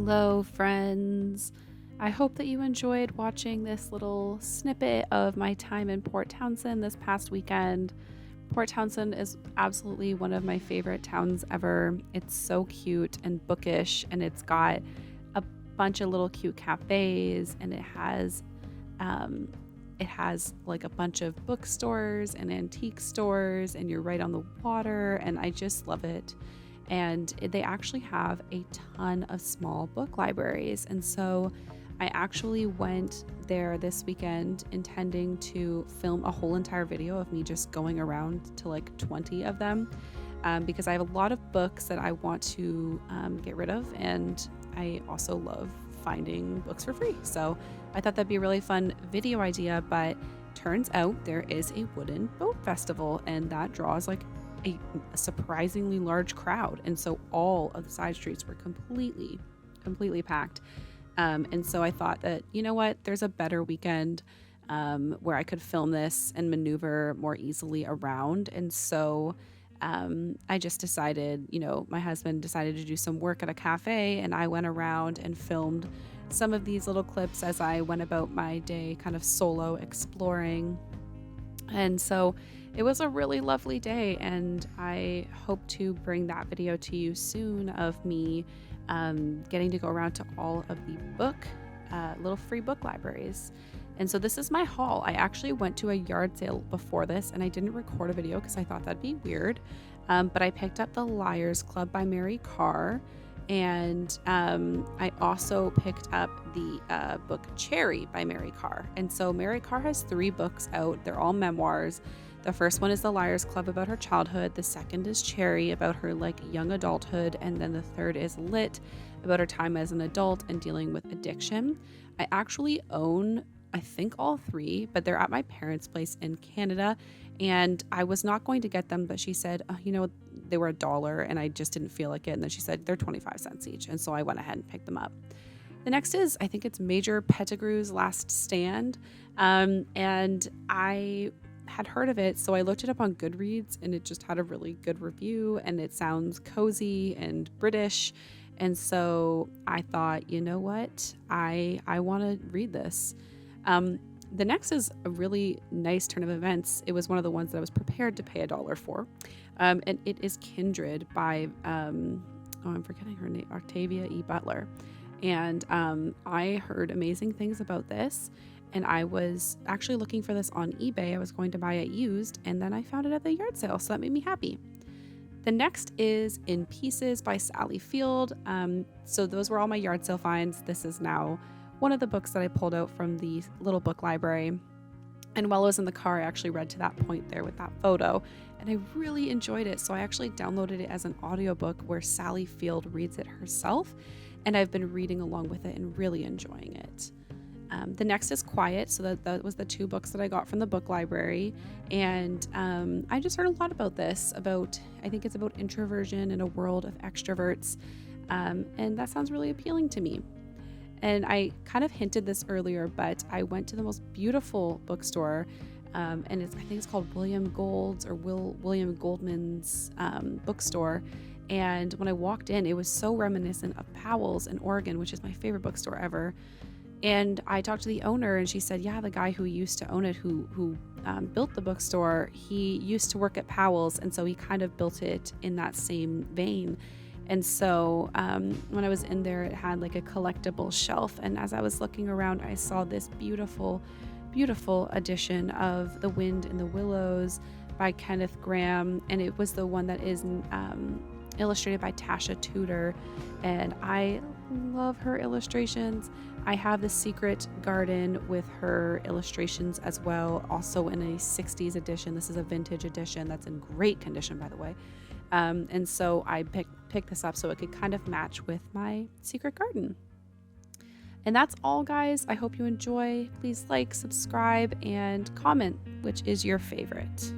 Hello, friends. I hope that you enjoyed watching this little snippet of my time in Port Townsend this past weekend. Port Townsend is absolutely one of my favorite towns ever. It's so cute and bookish, and it's got a bunch of little cute cafes, and it has like a bunch of bookstores and antique stores, and you're right on the water, and I just love it. And they actually have a ton of small book libraries. And so I actually went there this weekend intending to film a whole entire video of me just going around to like 20 of them, because I have a lot of books that I want to get rid of. And I also love finding books for free. So I thought that'd be a really fun video idea, but turns out there is a wooden boat festival, and that draws like a surprisingly large crowd. And so all of the side streets were completely packed. And so I thought that, you know what, there's a better weekend where I could film this and maneuver more easily around. And so I just decided, my husband decided to do some work at a cafe, and I went around and filmed some of these little clips as I went about my day kind of solo exploring. And so it was a really lovely day, and I hope to bring that video to you soon of me getting to go around to all of the little free book libraries. And so this is my haul. I actually went to a yard sale before this, and I didn't record a video because I thought that'd be weird. But I picked up The Liars Club by Mary Carr, and I also picked up the book Cherry by Mary Carr. And so Mary Carr has 3 books out. They're all memoirs. The first one is The Liars Club about her childhood. The second is Cherry about her young adulthood. And then the third is Lit about her time as an adult and dealing with addiction. I actually own, I think, all 3, but they're at my parents' place in Canada. And I was not going to get them, but she said, they were $1 and I just didn't feel like it. And then she said they're 25 cents each. And so I went ahead and picked them up. The next is, I think it's Major Pettigrew's Last Stand. And I had heard of it, so I looked it up on Goodreads, and it just had a really good review, and it sounds cozy and British. And so I thought, you know what? I want to read this. The next is a really nice turn of events. It was one of the ones that I was prepared to pay $1 for. And it is Kindred by, I'm forgetting her name, Octavia E. Butler. And I heard amazing things about this, and I was actually looking for this on eBay. I was going to buy it used, and then I found it at the yard sale, so that made me happy. The next is In Pieces by Sally Field. So those were all my yard sale finds. This is now one of the books that I pulled out from the little book library. And while I was in the car, I actually read to that point there with that photo, and I really enjoyed it. So I actually downloaded it as an audiobook where Sally Field reads it herself, and I've been reading along with it and really enjoying it. The next is Quiet. So that was the 2 books that I got from the book library. And I just heard a lot about this, I think it's about introversion in a world of extroverts. And that sounds really appealing to me. And I kind of hinted this earlier, but I went to the most beautiful bookstore. And I think it's called William Goldman's bookstore. And when I walked in, it was so reminiscent of Powell's in Oregon, which is my favorite bookstore ever. And I talked to the owner, and she said, yeah, the guy who used to own it, who built the bookstore, he used to work at Powell's. And so he kind of built it in that same vein. And so when I was in there, it had like a collectible shelf. And as I was looking around, I saw this beautiful edition of The Wind in the Willows by Kenneth Grahame. And it was the one that is illustrated by Tasha Tudor. And I love her illustrations. I have The Secret Garden with her illustrations as well, also in a 60s edition. This is a vintage edition that's in great condition, by the way. And so I picked this up so it could kind of match with my secret garden. And that's all, guys. I hope you enjoy. Please like, subscribe, and comment which is your favorite.